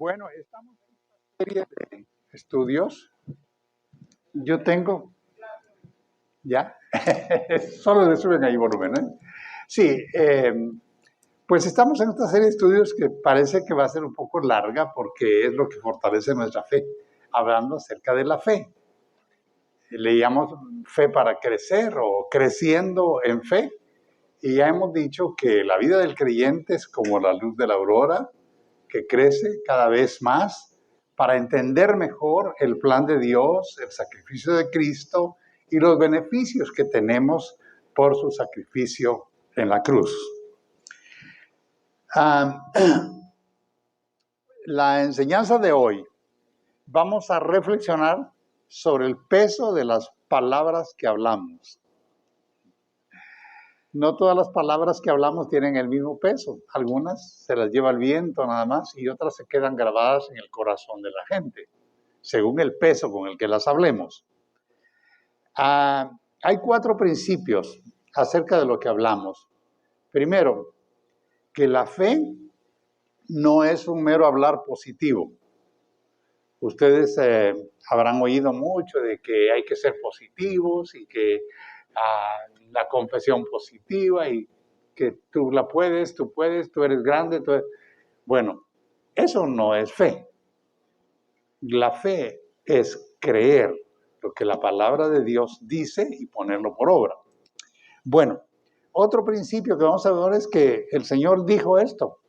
Bueno, estamos en una serie de estudios. Yo tengo, ¿ya? Solo le suben ahí volumen, ¿eh? Sí, pues estamos en esta serie de estudios que parece que va a ser un poco larga porque es lo que fortalece nuestra fe, hablando acerca de la fe. Leíamos fe para crecer o creciendo en fe, y ya hemos dicho que la vida del creyente es como la luz de la aurora, que crece cada vez más para entender mejor el plan de Dios, el sacrificio de Cristo y los beneficios que tenemos por su sacrificio en la cruz. La enseñanza de hoy, vamos a reflexionar sobre el peso de las palabras que hablamos. No todas las palabras que hablamos tienen el mismo peso. Algunas se las lleva el viento nada más y otras se quedan grabadas en el corazón de la gente, según el peso con el que las hablemos. Hay 4 principios acerca de lo que hablamos. Primero, que la fe no es un mero hablar positivo. Ustedes habrán oído mucho de que hay que ser positivos y que la confesión positiva y que tú la puedes, tú eres grande. Bueno, eso no es fe. La fe es creer lo que la palabra de Dios dice y ponerlo por obra. Bueno, otro principio que vamos a ver es que el Señor dijo esto,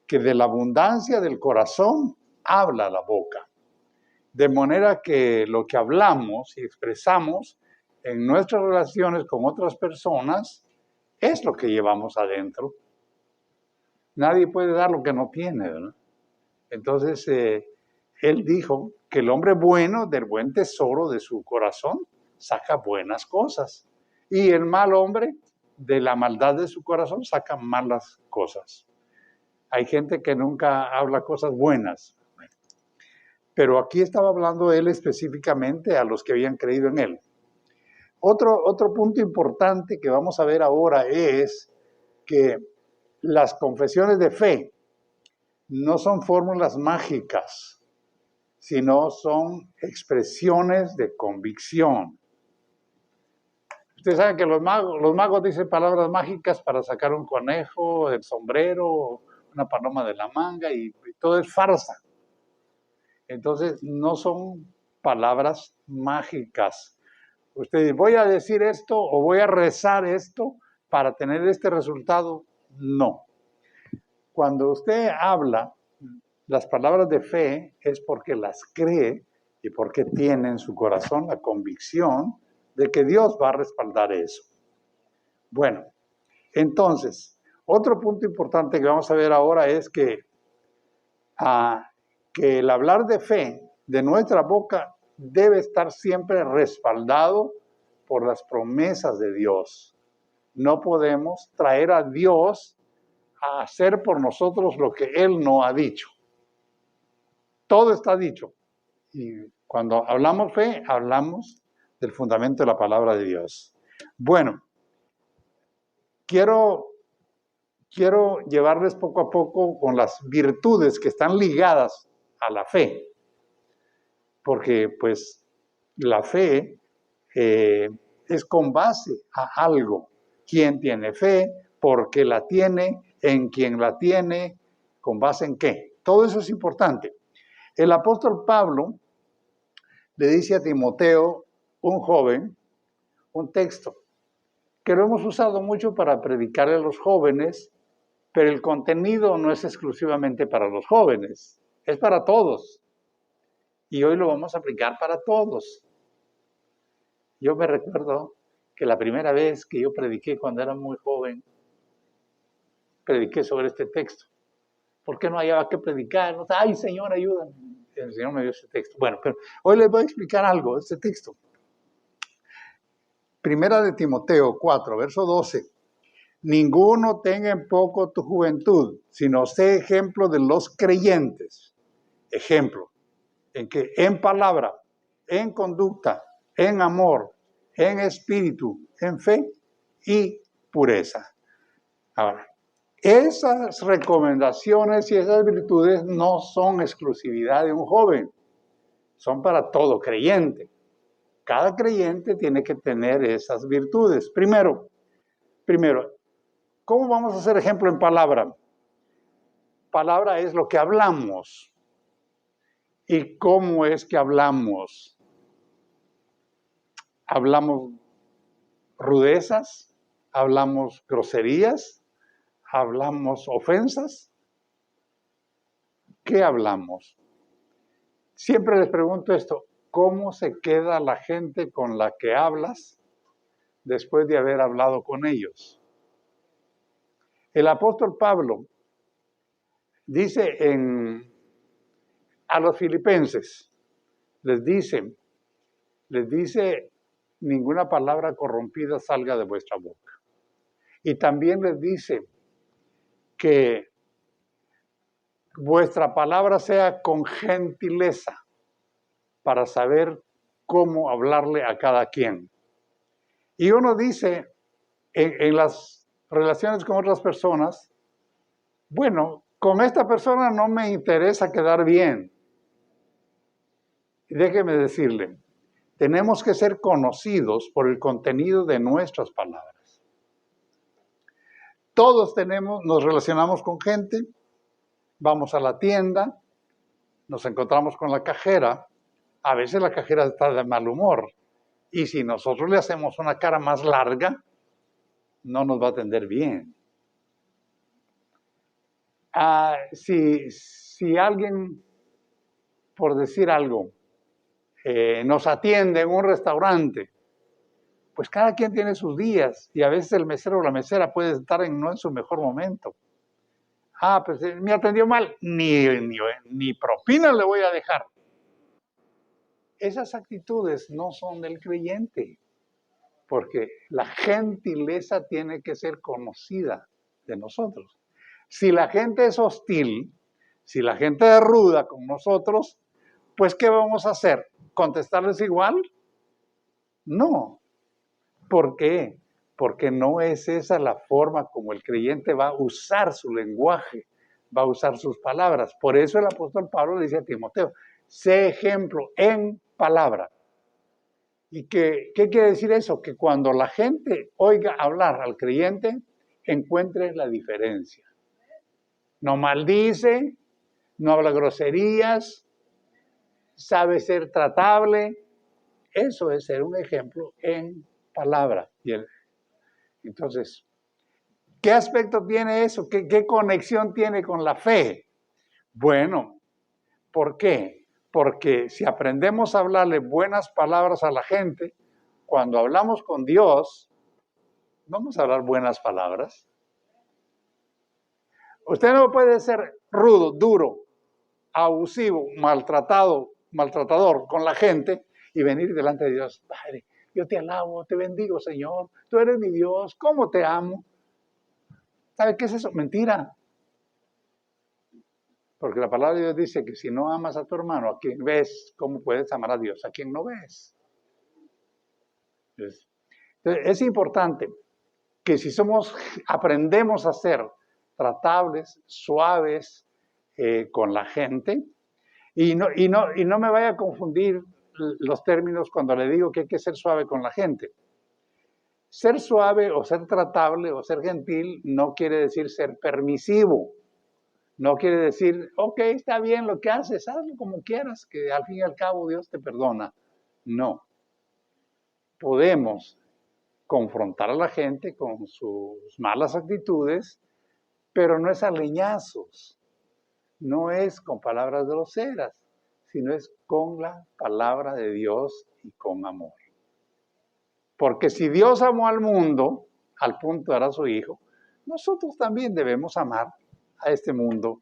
que de la abundancia del corazón habla la boca. De manera que lo que hablamos y expresamos en nuestras relaciones con otras personas es lo que llevamos adentro. Nadie puede dar lo que no tiene, ¿verdad? Entonces, él dijo que el hombre bueno del buen tesoro de su corazón saca buenas cosas. Y el mal hombre de la maldad de su corazón saca malas cosas. Hay gente que nunca habla cosas buenas. Pero aquí estaba hablando él específicamente a los que habían creído en él. Otro punto importante que vamos a ver ahora es que las confesiones de fe no son fórmulas mágicas, sino son expresiones de convicción. Ustedes saben que los magos dicen palabras mágicas para sacar un conejo del sombrero, una paloma de la manga, y todo es farsa. Entonces, no son palabras mágicas. Usted dice, voy a decir esto o voy a rezar esto para tener este resultado. No. Cuando usted habla las palabras de fe es porque las cree y porque tiene en su corazón la convicción de que Dios va a respaldar eso. Bueno, entonces, otro punto importante que vamos a ver ahora es que el hablar de fe de nuestra boca debe estar siempre respaldado por las promesas de Dios. No podemos traer a Dios a hacer por nosotros lo que Él no ha dicho. Todo está dicho. Y cuando hablamos fe, hablamos del fundamento de la palabra de Dios. Bueno, quiero llevarles poco a poco con las virtudes que están ligadas a la fe. Porque pues la fe es con base a algo. ¿Quién tiene fe? ¿Por qué la tiene? ¿En quién la tiene? ¿Con base en qué? Todo eso es importante. El apóstol Pablo le dice a Timoteo, un joven, un texto que lo hemos usado mucho para predicarle a los jóvenes, pero el contenido no es exclusivamente para los jóvenes, es para todos. Y hoy lo vamos a aplicar para todos. Yo me recuerdo que la primera vez que yo prediqué cuando era muy joven, prediqué sobre este texto. ¿Por qué no hallaba que predicar? No, ay, Señor, ayúdame. El Señor me dio ese texto. Bueno, pero hoy les voy a explicar algo de este texto. Primera de Timoteo 4, verso 12. Ninguno tenga en poco tu juventud, sino sé ejemplo de los creyentes. Ejemplo, en que en palabra, en conducta, en amor, en espíritu, en fe y pureza. Ahora, Esas recomendaciones y esas virtudes no son exclusividad de un joven, son para todo creyente. Cada creyente tiene que tener esas virtudes. Primero, ¿cómo vamos a hacer ejemplo en palabra? Palabra es lo que hablamos. ¿Y cómo es que hablamos? ¿Hablamos rudezas? ¿Hablamos groserías? ¿Hablamos ofensas? ¿Qué hablamos? Siempre les pregunto esto, ¿cómo se queda la gente con la que hablas después de haber hablado con ellos? El apóstol Pablo dice a los filipenses, les dice, ninguna palabra corrompida salga de vuestra boca. Y también les dice que vuestra palabra sea con gentileza para saber cómo hablarle a cada quien. Y uno dice, en las relaciones con otras personas, bueno, con esta persona no me interesa quedar bien. Y déjeme decirle, tenemos que ser conocidos por el contenido de nuestras palabras. Todos nos relacionamos con gente, vamos a la tienda, nos encontramos con la cajera, a veces la cajera está de mal humor, y si nosotros le hacemos una cara más larga, no nos va a atender bien. Si alguien, por decir algo, nos atiende en un restaurante, pues cada quien tiene sus días y a veces el mesero o la mesera puede estar no en su mejor momento. Pues me atendió mal, ni propina le voy a dejar. Esas actitudes no son del creyente, porque la gentileza tiene que ser conocida de nosotros. Si la gente es hostil, si la gente es ruda con nosotros, pues ¿qué vamos a hacer? ¿Contestarles igual? No. ¿Por qué? Porque no es esa la forma como el creyente va a usar su lenguaje, va a usar sus palabras. Por eso el apóstol Pablo le dice a Timoteo, sé ejemplo en palabra. ¿Y qué quiere decir eso? Que cuando la gente oiga hablar al creyente, encuentre la diferencia. No maldice, no habla groserías, sabe ser tratable. Eso es ser un ejemplo en palabra. Entonces, ¿qué aspecto tiene eso? ¿Qué conexión tiene con la fe? Bueno, ¿por qué? Porque si aprendemos a hablarle buenas palabras a la gente, cuando hablamos con Dios, vamos a hablar buenas palabras. Usted no puede ser rudo, duro, abusivo, maltratador con la gente y venir delante de Dios. Padre, yo te alabo, te bendigo, Señor. Tú eres mi Dios, ¿cómo te amo? ¿Sabe qué es eso? Mentira. Porque la palabra de Dios dice que si no amas a tu hermano, a quien ves, ¿cómo puedes amar a Dios? A quien no ves. Entonces, es importante que si aprendemos a ser tratables, suaves con la gente, y no me vaya a confundir los términos cuando le digo que hay que ser suave con la gente. Ser suave o ser tratable o ser gentil no quiere decir ser permisivo. No quiere decir, ok, está bien lo que haces, hazlo como quieras, que al fin y al cabo Dios te perdona. No. Podemos confrontar a la gente con sus malas actitudes, pero no es a leñazos, no es con palabras groseras, sino es con la palabra de Dios y con amor. Porque si Dios amó al mundo, al punto de dar a su Hijo, nosotros también debemos amar a este mundo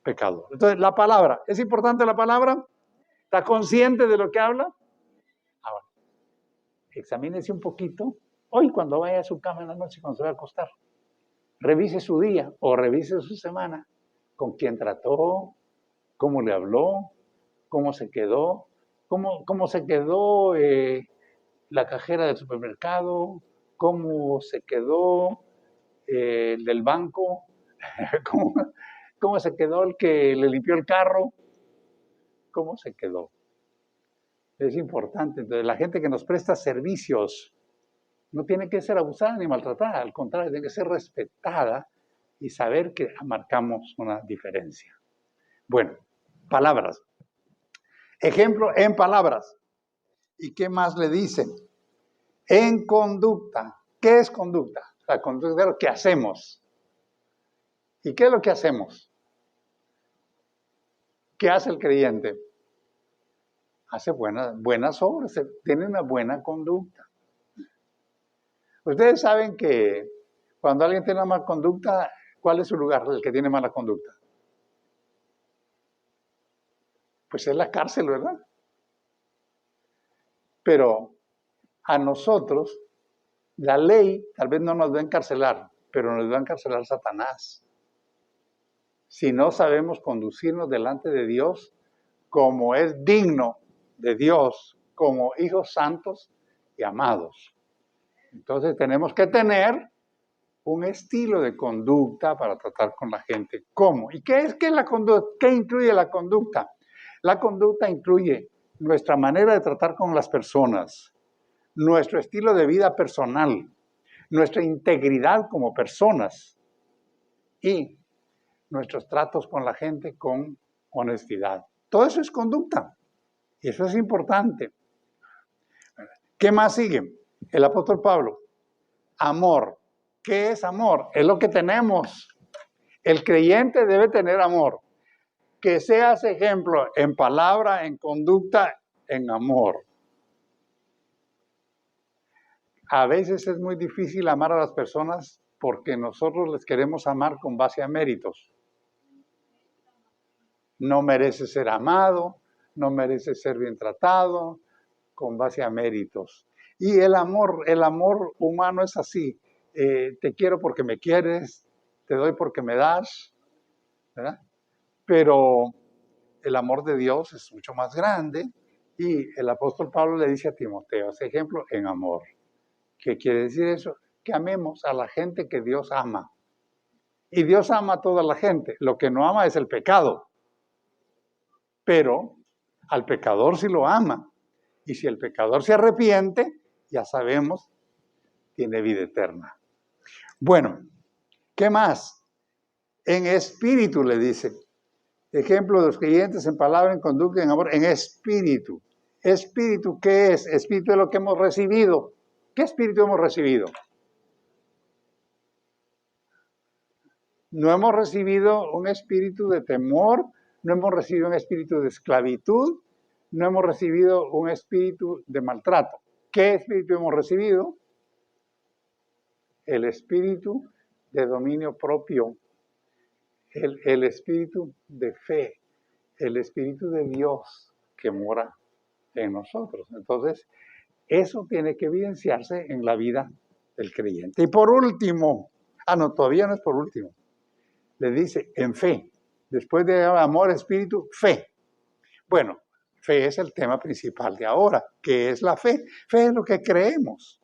pecador. Entonces, la palabra, ¿es importante la palabra? ¿Está consciente de lo que habla? Ahora, examínese un poquito. Hoy cuando vaya a su cama en la noche, cuando se va a acostar, revise su día o revise su semana. ¿Con quién trató? ¿Cómo le habló? ¿Cómo se quedó? ¿Cómo se quedó la cajera del supermercado? ¿Cómo se quedó el del banco? ¿Cómo, cómo se quedó el que le limpió el carro? ¿Cómo se quedó? Es importante. Entonces, la gente que nos presta servicios no tiene que ser abusada ni maltratada, al contrario, tiene que ser respetada y saber que marcamos una diferencia. Bueno, palabras. Ejemplo en palabras. ¿Y qué más le dicen? En conducta. ¿Qué es conducta? La conducta es lo que hacemos. ¿Y qué es lo que hacemos? ¿Qué hace el creyente? Hace buenas obras, tiene una buena conducta. Ustedes saben que cuando alguien tiene una mala conducta, ¿cuál es su lugar, el que tiene mala conducta? Pues es la cárcel, ¿verdad? Pero a nosotros, la ley tal vez no nos va a encarcelar, pero nos va a encarcelar Satanás. Si no sabemos conducirnos delante de Dios como es digno de Dios, como hijos santos y amados. Entonces tenemos que tener un estilo de conducta para tratar con la gente. ¿Cómo? ¿Y qué es la conducta? ¿Qué incluye la conducta? La conducta incluye nuestra manera de tratar con las personas, nuestro estilo de vida personal, nuestra integridad como personas y nuestros tratos con la gente con honestidad. Todo eso es conducta y eso es importante. ¿Qué más sigue? El apóstol Pablo. Amor. ¿Qué es amor? Es lo que tenemos. El creyente debe tener amor. Que seas ejemplo en palabra, en conducta, en amor. A veces es muy difícil amar a las personas porque nosotros les queremos amar con base a méritos. No merece ser amado, no merece ser bien tratado, con base a méritos. Y el amor humano es así. Te quiero porque me quieres, te doy porque me das, ¿verdad? Pero el amor de Dios es mucho más grande y el apóstol Pablo le dice a Timoteo, ese ejemplo en amor. ¿Qué quiere decir eso? Que amemos a la gente que Dios ama. Y Dios ama a toda la gente. Lo que no ama es el pecado. Pero al pecador sí lo ama. Y si el pecador se arrepiente, ya sabemos, tiene vida eterna. Bueno, ¿qué más? En espíritu le dice. Ejemplo de los creyentes en palabra, en conducta, en amor, en espíritu. ¿Espíritu qué es? Espíritu es lo que hemos recibido. ¿Qué espíritu hemos recibido? No hemos recibido un espíritu de temor, no hemos recibido un espíritu de esclavitud, no hemos recibido un espíritu de maltrato. ¿Qué espíritu hemos recibido? El espíritu de dominio propio, el espíritu de fe, el espíritu de Dios que mora en nosotros. Entonces, eso tiene que evidenciarse en la vida del creyente. Y por último, no, todavía no es por último, le dice en fe, después de amor, espíritu, fe. Bueno, fe es el tema principal de ahora. ¿Qué es la fe? Fe es lo que creemos.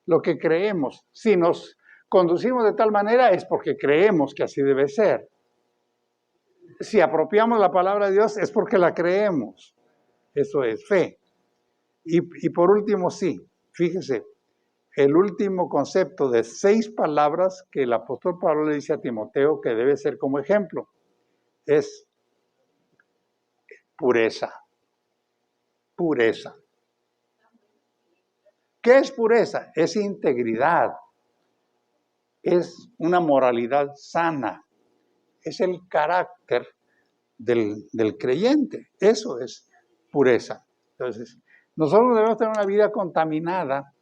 Lo que creemos. Si nos conducimos de tal manera es porque creemos que así debe ser. Si apropiamos la palabra de Dios es porque la creemos. Eso es fe. Y por último, sí, fíjese, el último concepto de 6 palabras que el apóstol Pablo le dice a Timoteo que debe ser como ejemplo es pureza. Pureza. ¿Qué es pureza? Es integridad. Es una moralidad sana. Es el carácter del creyente. Eso es pureza. Entonces, nosotros debemos tener una vida contaminada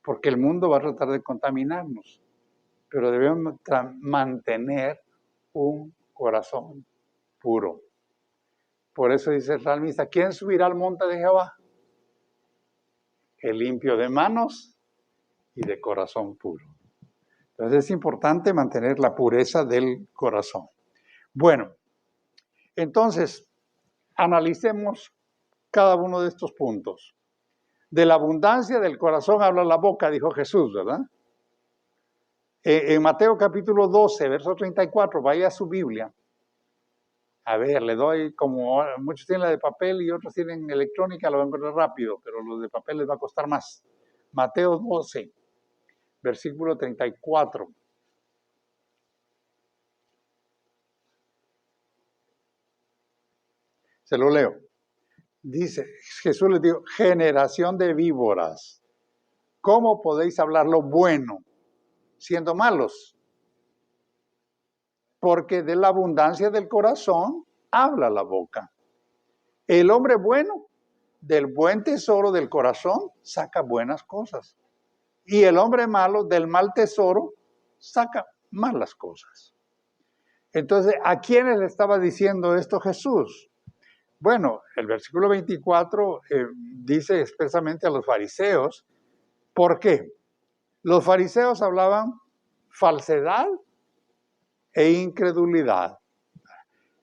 porque el mundo va a tratar de contaminarnos. Pero debemos mantener un corazón puro. Por eso dice el salmista, ¿quién subirá al monte de Jehová? El limpio de manos y de corazón puro. Entonces es importante mantener la pureza del corazón. Bueno, entonces analicemos cada uno de estos puntos. De la abundancia del corazón habla la boca, dijo Jesús, ¿verdad? En Mateo capítulo 12, verso 34, vaya a su Biblia. A ver, le doy, como muchos tienen la de papel y otros tienen electrónica, lo van a encontrar rápido, pero los de papel les va a costar más. Mateo 12, versículo 34. Se lo leo. Dice, Jesús les dijo, generación de víboras, ¿cómo podéis hablar lo bueno siendo malos? Porque de la abundancia del corazón habla la boca. El hombre bueno, del buen tesoro del corazón, saca buenas cosas. Y el hombre malo, del mal tesoro, saca malas cosas. Entonces, ¿a quiénes le estaba diciendo esto Jesús? Bueno, el versículo 24 dice expresamente a los fariseos. ¿Por qué? Los fariseos hablaban falsedad e incredulidad.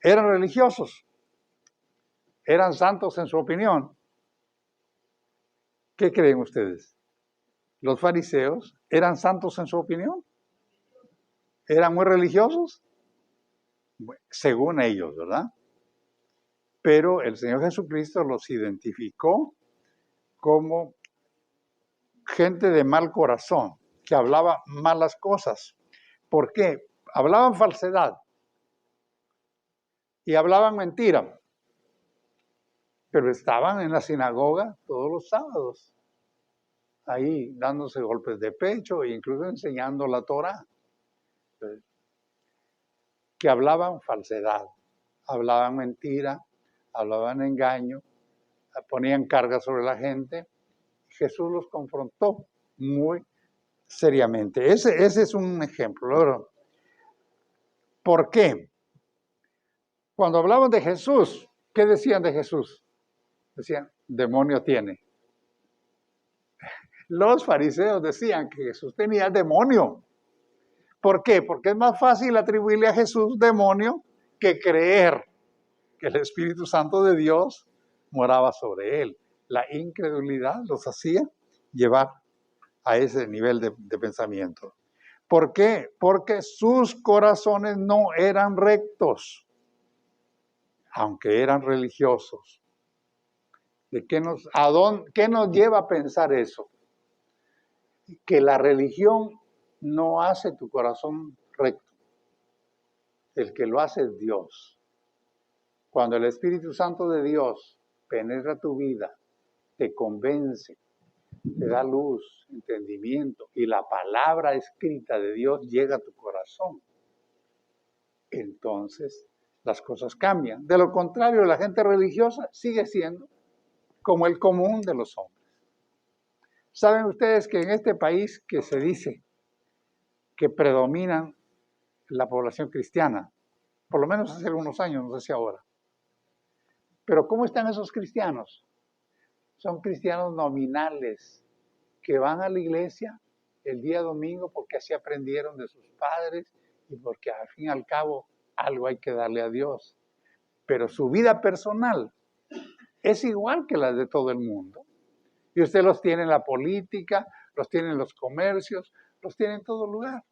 Eran religiosos, eran santos en su opinión. ¿Qué creen ustedes? ¿Los fariseos eran santos en su opinión? ¿Eran muy religiosos? Bueno, según ellos, ¿verdad? Pero el Señor Jesucristo los identificó como gente de mal corazón, que hablaba malas cosas. ¿Por qué? Hablaban falsedad y hablaban mentira, pero estaban en la sinagoga todos los sábados, ahí dándose golpes de pecho e incluso enseñando la Torá, que hablaban falsedad, hablaban mentira, hablaban engaño, ponían carga sobre la gente. Jesús los confrontó muy seriamente. Ese es un ejemplo. ¿Por qué? Cuando hablaban de Jesús, ¿qué decían de Jesús? Decían, demonio tiene. Los fariseos decían que Jesús tenía demonio. ¿Por qué? Porque es más fácil atribuirle a Jesús demonio que creer que el Espíritu Santo de Dios moraba sobre él. La incredulidad los hacía llevar a ese nivel de pensamiento. ¿Por qué? Porque sus corazones no eran rectos, aunque eran religiosos. ¿Qué nos lleva a pensar eso? Que la religión no hace tu corazón recto. El que lo hace es Dios. Cuando el Espíritu Santo de Dios penetra tu vida, te convence, te da luz, entendimiento, y la palabra escrita de Dios llega a tu corazón, entonces las cosas cambian. De lo contrario, la gente religiosa sigue siendo como el común de los hombres. ¿Saben ustedes que en este país que se dice que predominan la población cristiana, por lo menos hace algunos años, no sé si ahora, pero ¿cómo están esos cristianos? Son cristianos nominales que van a la iglesia el día domingo porque así aprendieron de sus padres y porque al fin y al cabo algo hay que darle a Dios. Pero su vida personal es igual que la de todo el mundo. Y usted los tiene en la política, los tiene en los comercios, los tiene en todo lugar.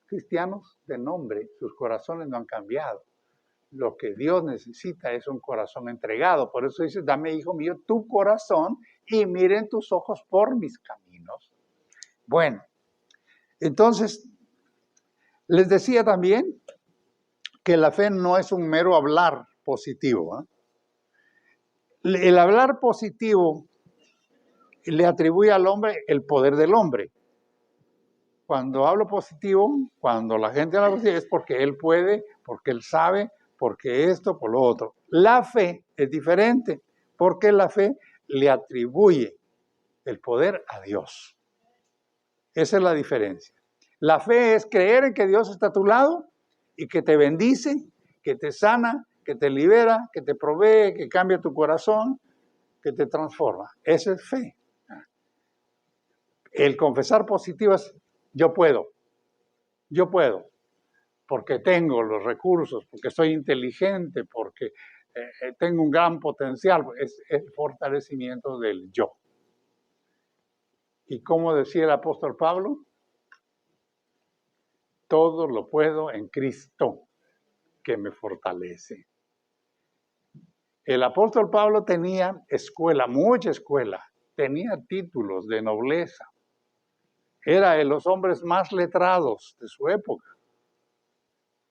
Cristianos de nombre, sus corazones no han cambiado. Lo que Dios necesita es un corazón entregado. Por eso dice, dame, hijo mío, tu corazón y miren tus ojos por mis caminos. Bueno, entonces, les decía también que la fe no es un mero hablar positivo. El hablar positivo le atribuye al hombre el poder del hombre. Cuando hablo positivo, cuando la gente habla positivo, es porque él puede, porque él sabe, porque esto, por lo otro. La fe es diferente, porque la fe le atribuye el poder a Dios. Esa es la diferencia. La fe es creer en que Dios está a tu lado y que te bendice, que te sana, que te libera, que te provee, que cambia tu corazón, que te transforma. Esa es fe. El confesar positivo es yo puedo, porque tengo los recursos, porque soy inteligente, porque tengo un gran potencial. Es el fortalecimiento del yo. Y como decía el apóstol Pablo, todo lo puedo en Cristo que me fortalece. El apóstol Pablo tenía escuela, mucha escuela, tenía títulos de nobleza. Era de los hombres más letrados de su época.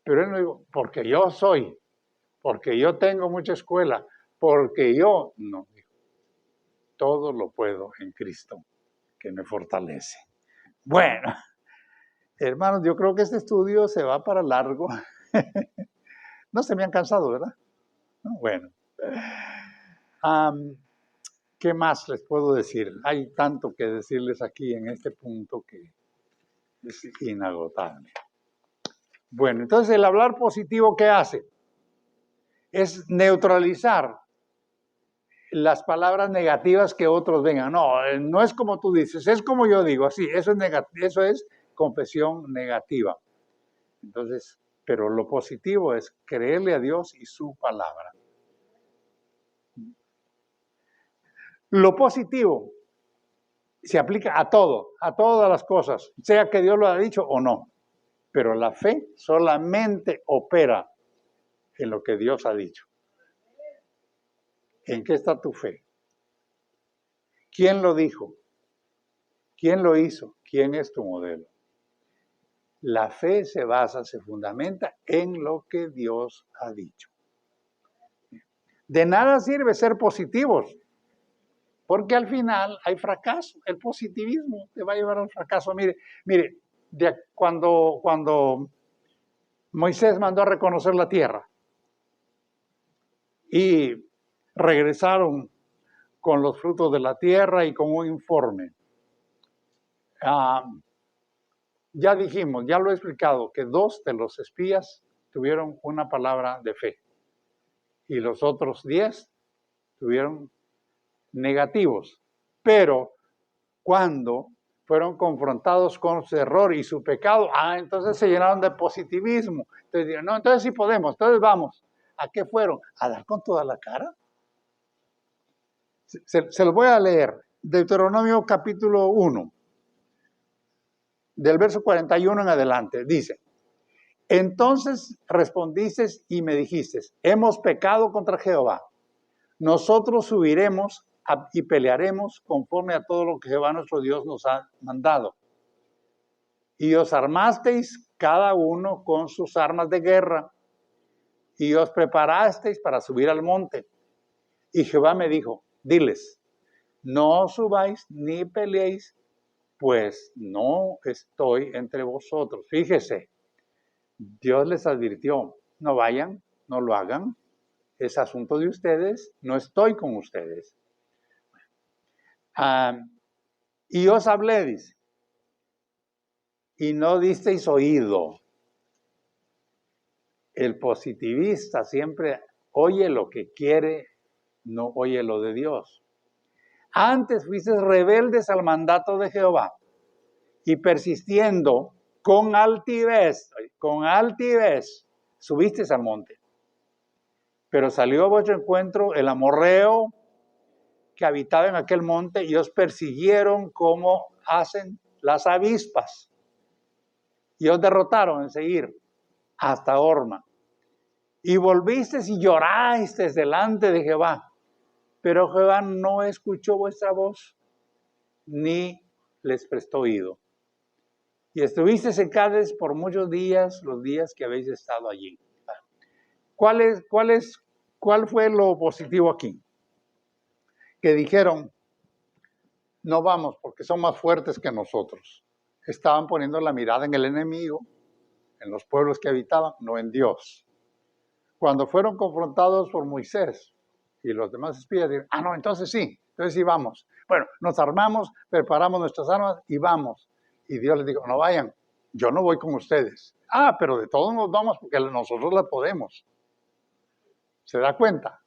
Pero él no dijo, porque yo soy, porque yo tengo mucha escuela, porque yo no. Todo lo puedo en Cristo que me fortalece. Bueno, hermanos, yo creo que este estudio se va para largo. No se me han cansado, ¿verdad? Bueno. ¿Qué más les puedo decir? Hay tanto que decirles aquí en este punto que es inagotable. Bueno, entonces el hablar positivo, ¿qué hace? Es neutralizar las palabras negativas que otros vengan. No, no es como tú dices, es como yo digo, así, eso es confesión negativa. Entonces, pero lo positivo es creerle a Dios y su palabra. Lo positivo se aplica a todo, a todas las cosas, sea que Dios lo haya dicho o no. Pero la fe solamente opera en lo que Dios ha dicho. ¿En qué está tu fe? ¿Quién lo dijo? ¿Quién lo hizo? ¿Quién es tu modelo? La fe se basa, se fundamenta en lo que Dios ha dicho. De nada sirve ser positivos, porque al final hay fracaso. El positivismo te va a llevar al fracaso. Mire, cuando Moisés mandó a reconocer la tierra y regresaron con los frutos de la tierra y con un informe. Ya dijimos, ya lo he explicado, que 2 de los espías tuvieron una palabra de fe y los otros 10 tuvieron negativos. Pero cuando fueron confrontados con su error y su pecado, entonces se llenaron de positivismo. Entonces dijeron, no, entonces sí podemos, entonces vamos. ¿A qué fueron? ¿A dar con toda la cara? Se los voy a leer. Deuteronomio capítulo 1, del verso 41 en adelante, dice: entonces respondiste y me dijiste, hemos pecado contra Jehová. Nosotros subiremos y pelearemos conforme a todo lo que Jehová nuestro Dios nos ha mandado. Y os armasteis cada uno con sus armas de guerra y os preparasteis para subir al monte. Y Jehová me dijo, diles, no subáis ni peleéis, pues no estoy entre vosotros. Fíjese, Dios les advirtió, no vayan, no lo hagan, es asunto de ustedes, no estoy con ustedes. Y os hablé, dice, y no disteis oído. El positivista siempre oye lo que quiere, no oye lo de Dios. Antes fuisteis rebeldes al mandato de Jehová y persistiendo con altivez, subisteis al monte. Pero salió a vuestro encuentro el amorreo que habitaba en aquel monte y os persiguieron como hacen las avispas. Y os derrotaron en seguir hasta Horma. Y volvisteis y llorasteis delante de Jehová. Pero Jehová no escuchó vuestra voz, ni les prestó oído. Y estuvisteis en Cádiz por muchos días, los días que habéis estado allí. ¿Cuál fue lo positivo aquí? Que dijeron, no vamos porque son más fuertes que nosotros. Estaban poniendo la mirada en el enemigo, en los pueblos que habitaban, no en Dios. Cuando fueron confrontados por Moisés y los demás espías, dijeron, no, entonces sí vamos. Bueno, nos armamos, preparamos nuestras armas y vamos. Y Dios les dijo, no vayan, yo no voy con ustedes. Pero de todos nos vamos porque nosotros la podemos. ¿Se da cuenta?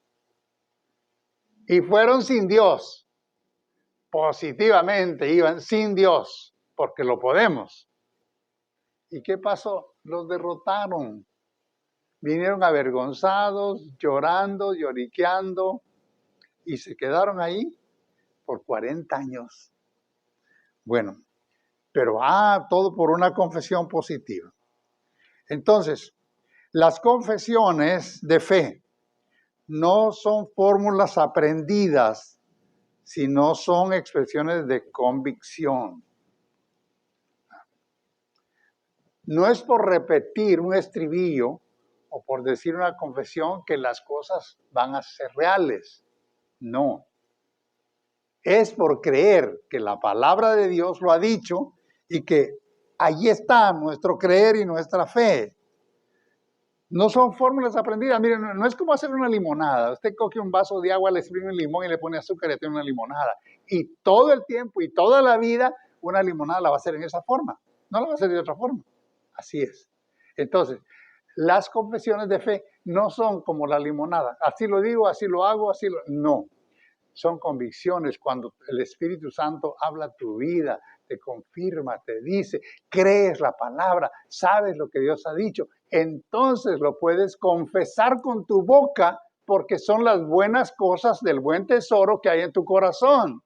Y fueron sin Dios. Positivamente iban sin Dios, porque lo podemos. ¿Y qué pasó? Los derrotaron. Vinieron avergonzados, llorando, lloriqueando, y se quedaron ahí por 40 años. Bueno, pero todo por una confesión positiva. Entonces, las confesiones de fe no son fórmulas aprendidas, sino son expresiones de convicción. No es por repetir un estribillo o por decir una confesión que las cosas van a ser reales. No. Es por creer que la palabra de Dios lo ha dicho y que allí está nuestro creer y nuestra fe. No son fórmulas aprendidas. Miren, no es como hacer una limonada. Usted coge un vaso de agua, le exprime un limón y le pone azúcar y tiene una limonada. Y todo el tiempo y toda la vida, una limonada la va a hacer en esa forma. No la va a hacer de otra forma. Así es. Entonces, las confesiones de fe no son como la limonada. Así lo digo, así lo hago, así lo... No. Son convicciones cuando el Espíritu Santo habla tu vida, te confirma, te dice, crees la palabra, sabes lo que Dios ha dicho. Entonces lo puedes confesar con tu boca porque son las buenas cosas del buen tesoro que hay en tu corazón,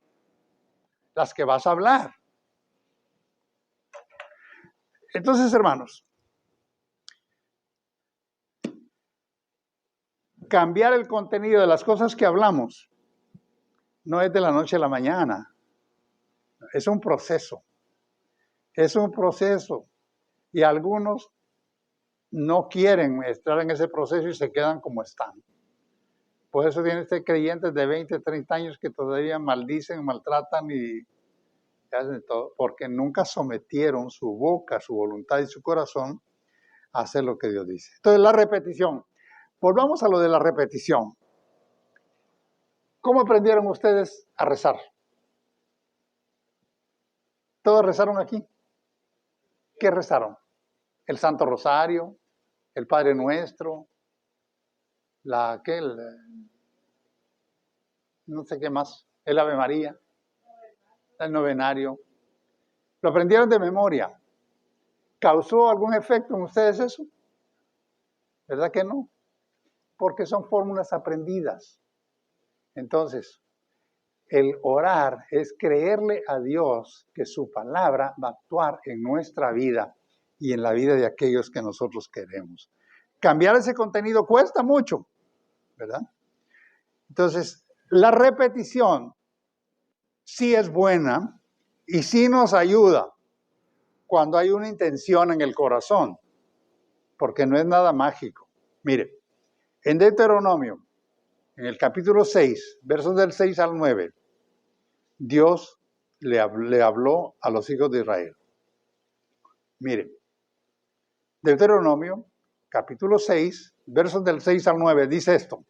las que vas a hablar. Entonces, hermanos, cambiar el contenido de las cosas que hablamos no es de la noche a la mañana. Es un proceso. Es un proceso. Y algunos no quieren estar en ese proceso y se quedan como están. Por eso tiene creyentes de 20, 30 años que todavía maldicen, maltratan y hacen todo, porque nunca sometieron su boca, su voluntad y su corazón a hacer lo que Dios dice. Entonces, la repetición. Volvamos a lo de la repetición. ¿Cómo aprendieron ustedes a rezar? ¿Todos rezaron aquí? ¿Qué rezaron? El Santo Rosario, el Padre Nuestro, no sé qué más, el Ave María, el novenario. ¿Lo aprendieron de memoria? ¿Causó algún efecto en ustedes eso? ¿Verdad que no? Porque son fórmulas aprendidas. Entonces, el orar es creerle a Dios que su palabra va a actuar en nuestra vida y en la vida de aquellos que nosotros queremos. Cambiar ese contenido cuesta mucho, ¿verdad? Entonces, la repetición sí es buena y sí nos ayuda cuando hay una intención en el corazón, porque no es nada mágico. Mire, en Deuteronomio, en el capítulo 6, versos del 6 al 9, Dios le habló a los hijos de Israel. Mire, Deuteronomio, capítulo 6, versos del 6 al 9, dice esto.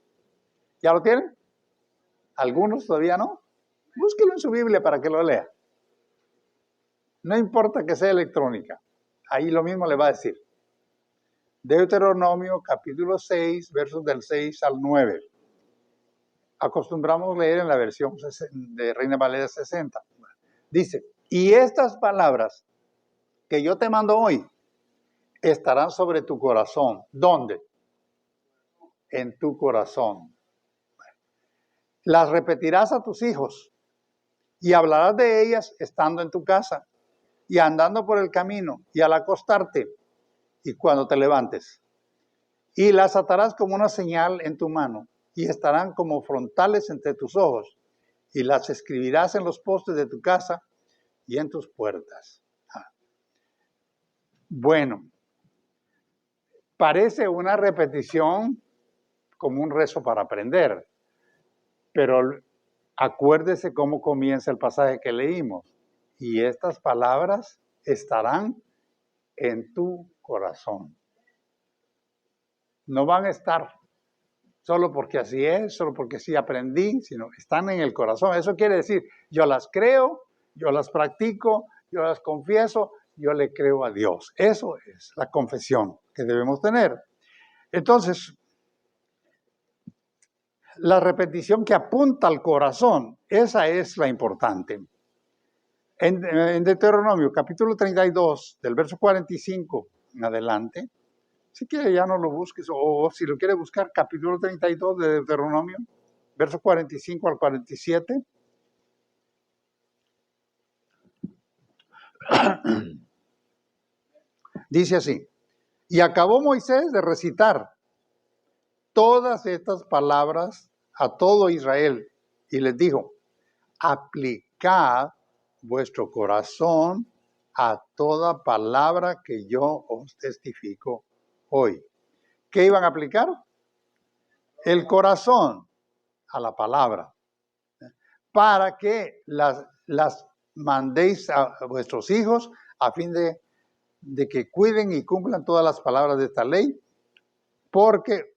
¿Ya lo tienen? ¿Algunos todavía no? Búsquelo en su Biblia para que lo lea. No importa que sea electrónica, ahí lo mismo le va a decir. Deuteronomio, capítulo 6, versos del 6 al 9. Acostumbramos leer en la versión de Reina Valera 60. Dice, y estas palabras que yo te mando hoy estarán sobre tu corazón. ¿Dónde? En tu corazón. Las repetirás a tus hijos y hablarás de ellas estando en tu casa y andando por el camino y al acostarte y cuando te levantes. Y las atarás como una señal en tu mano y estarán como frontales entre tus ojos y las escribirás en los postes de tu casa y en tus puertas. Bueno, parece una repetición como un rezo para aprender, pero acuérdese cómo comienza el pasaje que leímos. Y estas palabras estarán en tu corazón. No van a estar solo porque así es, solo porque sí aprendí, sino están en el corazón. Eso quiere decir, yo las creo, yo las practico, yo las confieso, yo le creo a Dios. Eso es la confesión que debemos tener. Entonces, la repetición que apunta al corazón, esa es la importante. En Deuteronomio, capítulo 32, del verso 45 en adelante, si quiere ya no lo busques, o si lo quiere buscar, capítulo 32 de Deuteronomio, verso 45 al 47. Dice así, Y acabó Moisés de recitar todas estas palabras a todo Israel y les dijo, aplicad vuestro corazón a toda palabra que yo os testifico hoy. ¿Qué iban a aplicar? El corazón a la palabra, para que las mandéis a vuestros hijos a fin de que cuiden y cumplan todas las palabras de esta ley, porque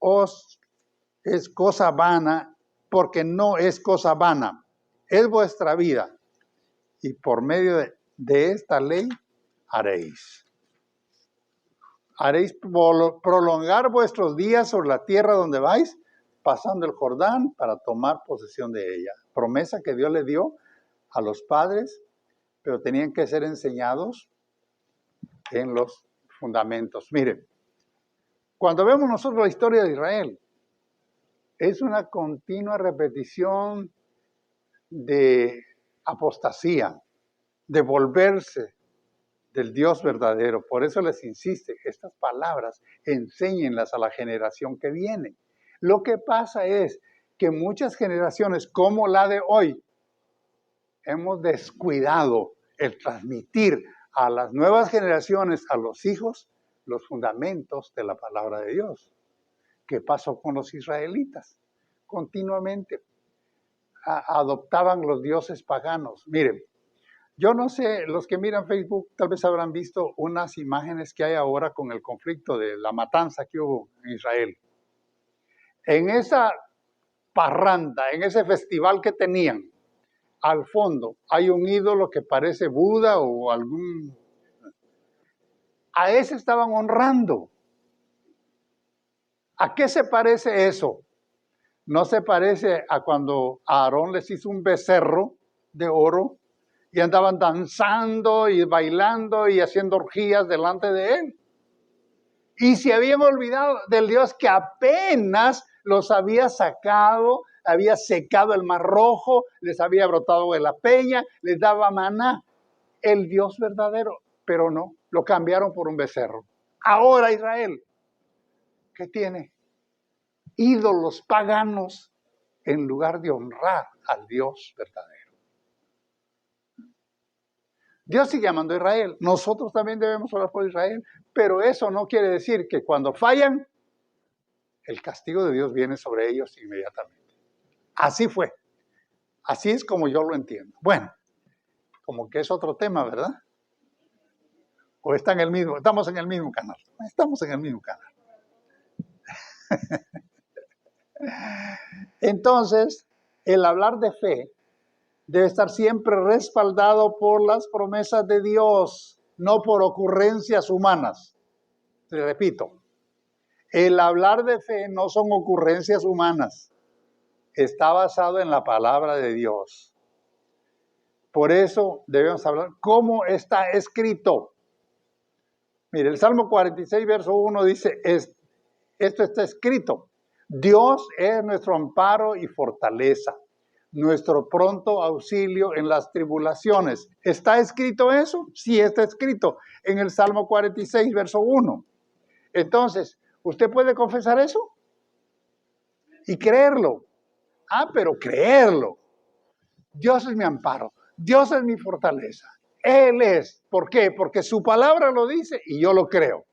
es cosa vana, porque no es cosa vana, es vuestra vida, y por medio de esta ley haréis prolongar vuestros días sobre la tierra donde vais, pasando el Jordán para tomar posesión de ella. Promesa que Dios le dio a los padres, pero tenían que ser enseñados en los fundamentos. Miren, cuando vemos nosotros la historia de Israel, es una continua repetición de apostasía, de volverse del Dios verdadero. Por eso les insiste, estas palabras enséñenlas a la generación que viene. Lo que pasa es que muchas generaciones como la de hoy hemos descuidado el transmitir a las nuevas generaciones, a los hijos, los fundamentos de la palabra de Dios. ¿Qué pasó con los israelitas? Continuamente adoptaban los dioses paganos. Miren, yo no sé, los que miran Facebook tal vez habrán visto unas imágenes que hay ahora con el conflicto de la matanza que hubo en Israel. En esa parranda, en ese festival que tenían, al fondo hay un ídolo que parece Buda o algún... A ese estaban honrando. ¿A qué se parece eso? No se parece a cuando Aarón les hizo un becerro de oro y andaban danzando y bailando y haciendo orgías delante de él. Y se habían olvidado del Dios que apenas los había sacado, había secado el mar rojo, les había brotado de la peña, les daba maná. El Dios verdadero, pero no, lo cambiaron por un becerro. Ahora Israel, ¿qué tiene? Ídolos paganos en lugar de honrar al Dios verdadero. Dios sigue amando a Israel. Nosotros también debemos orar por Israel, pero eso no quiere decir que cuando fallan, el castigo de Dios viene sobre ellos inmediatamente. Así fue. Así es como yo lo entiendo. Bueno, como que es otro tema, ¿verdad? O está en el mismo, estamos en el mismo canal. Estamos en el mismo canal. Entonces, el hablar de fe debe estar siempre respaldado por las promesas de Dios, no por ocurrencias humanas. Le repito, el hablar de fe no son ocurrencias humanas. Está basado en la palabra de Dios. Por eso debemos hablar cómo está escrito. Mire, el Salmo 46, verso 1 dice, esto está escrito. Dios es nuestro amparo y fortaleza, nuestro pronto auxilio en las tribulaciones. ¿Está escrito eso? Sí, está escrito en el Salmo 46, verso 1. Entonces, ¿usted puede confesar eso? Y creerlo. Pero creerlo. Dios es mi amparo. Dios es mi fortaleza. Él es. ¿Por qué? Porque su palabra lo dice y yo lo creo.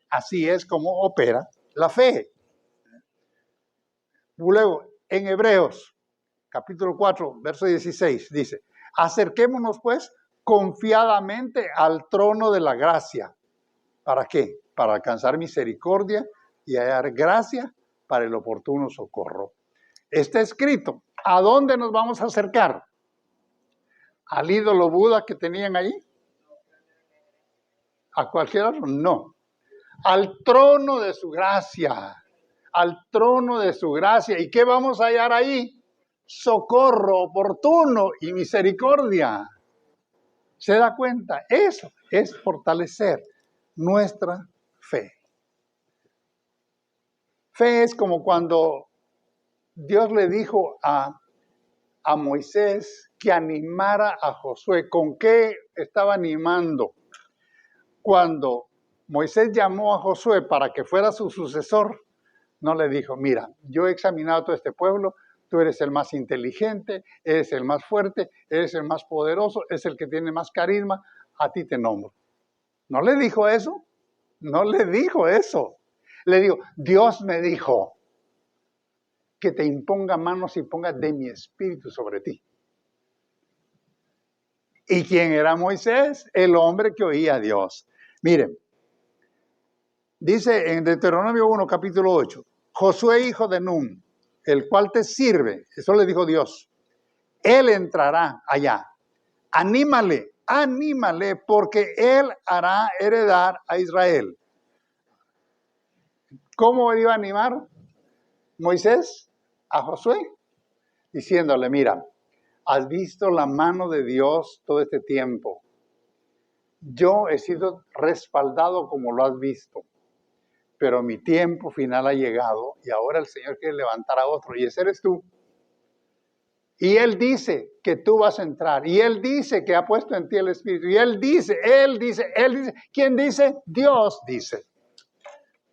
Así es como opera la fe. Luego, en Hebreos, capítulo 4, verso 16, dice, acerquémonos pues confiadamente al trono de la gracia. ¿Para qué? Para alcanzar misericordia y hallar gracia para el oportuno socorro. Está escrito. ¿A dónde nos vamos a acercar? ¿Al ídolo Buda que tenían ahí? ¿A cualquier otro? No. Al trono de su gracia. Al trono de su gracia. ¿Y qué vamos a hallar ahí? Socorro oportuno y misericordia. ¿Se da cuenta? Eso es fortalecer nuestra fe. Fe es como cuando Dios le dijo a Moisés que animara a Josué. ¿Con qué estaba animando? Cuando Moisés llamó a Josué para que fuera su sucesor, no le dijo, mira, yo he examinado todo este pueblo, tú eres el más inteligente, eres el más fuerte, eres el más poderoso, es el que tiene más carisma, a ti te nombro. ¿No le dijo eso? No le dijo eso. Le dijo, Dios me dijo que te imponga manos y ponga de mi espíritu sobre ti. ¿Y quién era Moisés? El hombre que oía a Dios. Miren, dice en Deuteronomio 1, capítulo 8, Josué, hijo de Nun, el cual te sirve, eso le dijo Dios, él entrará allá. Anímale, porque él hará heredar a Israel. ¿Cómo iba a animar Moisés a Josué? Diciéndole, mira, has visto la mano de Dios todo este tiempo. Yo he sido respaldado como lo has visto, pero mi tiempo final ha llegado y ahora el Señor quiere levantar a otro y ese eres tú. Y Él dice que tú vas a entrar y Él dice que ha puesto en ti el Espíritu y Él dice. ¿Quién dice? Dios dice.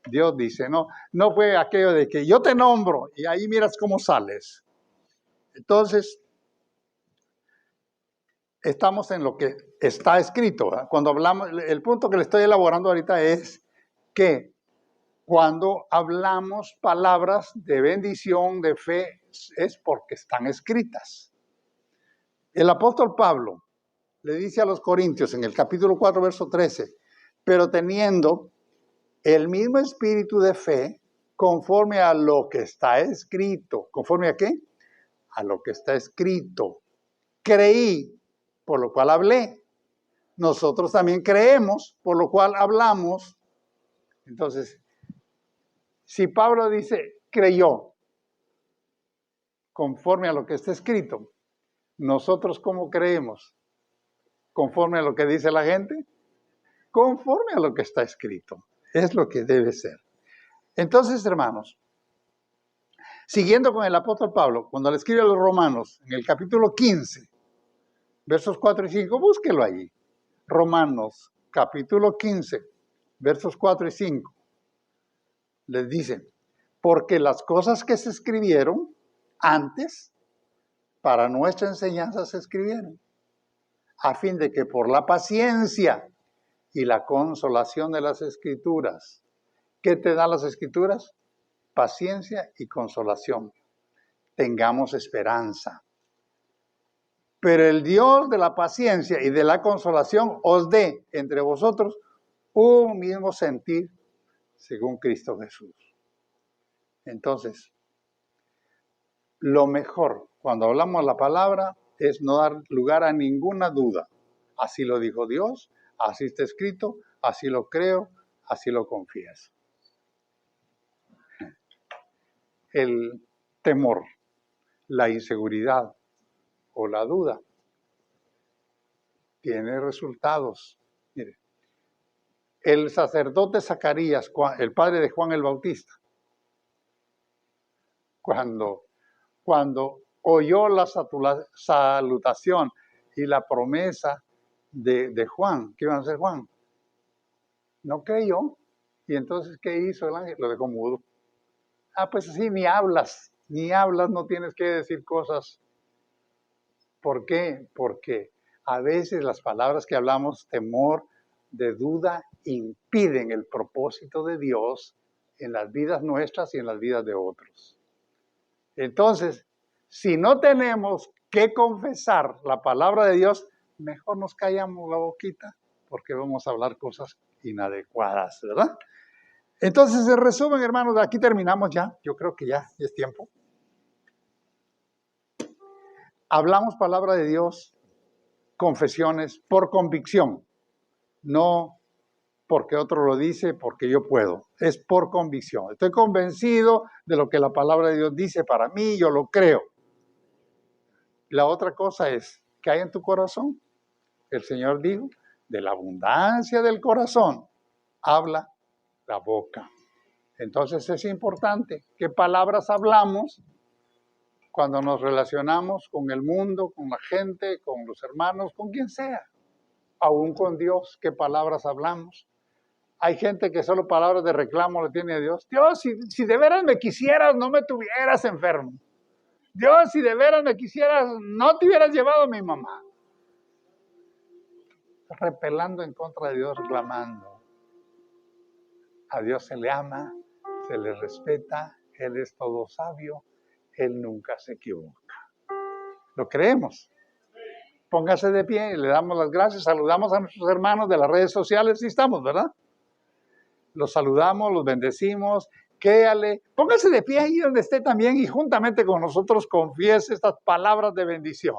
Dios dice, no fue aquello de que yo te nombro y ahí miras cómo sales. Entonces, estamos en lo que está escrito, ¿verdad? Cuando hablamos, el punto que le estoy elaborando ahorita es que cuando hablamos palabras de bendición, de fe, es porque están escritas. El apóstol Pablo le dice a los Corintios en el capítulo 4, verso 13, pero teniendo el mismo espíritu de fe, conforme a lo que está escrito. ¿Conforme a qué? A lo que está escrito. Creí, por lo cual hablé. Nosotros también creemos, por lo cual hablamos. Entonces, si Pablo dice, creyó, conforme a lo que está escrito, nosotros ¿cómo creemos? ¿Conforme a lo que dice la gente? Conforme a lo que está escrito. Es lo que debe ser. Entonces, hermanos, siguiendo con el apóstol Pablo, cuando le escribe a los romanos, en el capítulo 15, versos 4 y 5, búsquelo allí. Romanos, capítulo 15, versos 4 y 5. Les dice, porque las cosas que se escribieron antes, para nuestra enseñanza se escribieron, a fin de que por la paciencia y la consolación de las Escrituras, ¿qué te dan las Escrituras? Paciencia y consolación. Tengamos esperanza. Pero el Dios de la paciencia y de la consolación os dé entre vosotros un mismo sentir según Cristo Jesús. Entonces, lo mejor cuando hablamos la palabra es no dar lugar a ninguna duda. Así lo dijo Dios, así está escrito, así lo creo, así lo confieso. El temor, la inseguridad o la duda tiene resultados. Mire, el sacerdote Zacarías, el padre de Juan el Bautista, cuando oyó la salutación y la promesa de Juan, ¿qué iba a hacer Juan? No creyó. Y entonces, ¿qué hizo el ángel? Lo dejó mudo. Pues así ni hablas, no tienes que decir cosas. ¿Por qué? Porque a veces las palabras que hablamos, temor, de duda, impiden el propósito de Dios en las vidas nuestras y en las vidas de otros. Entonces, si no tenemos que confesar la palabra de Dios, mejor nos callamos la boquita, porque vamos a hablar cosas inadecuadas, ¿verdad? Entonces, en resumen, hermanos, aquí terminamos ya. Yo creo que ya es tiempo. Hablamos palabra de Dios, confesiones, por convicción. No porque otro lo dice, porque yo puedo. Es por convicción. Estoy convencido de lo que la palabra de Dios dice para mí, yo lo creo. La otra cosa es, ¿qué hay en tu corazón? El Señor dijo, de la abundancia del corazón habla la boca. Entonces es importante qué palabras hablamos cuando nos relacionamos con el mundo, con la gente, con los hermanos, con quien sea. Aún con Dios, qué palabras hablamos. Hay gente que solo palabras de reclamo le tiene a Dios. Dios, si de veras me quisieras, no me tuvieras enfermo. Dios, si de veras me quisieras, no te hubieras llevado a mi mamá. Repelando en contra de Dios, reclamando. A Dios se le ama, se le respeta, Él es todo sabio, Él nunca se equivoca. Lo creemos. Póngase de pie y le damos las gracias. Saludamos a nuestros hermanos de las redes sociales. Sí estamos, ¿verdad? Los saludamos, los bendecimos. Créale. Póngase de pie ahí donde esté también y juntamente con nosotros confiese estas palabras de bendición.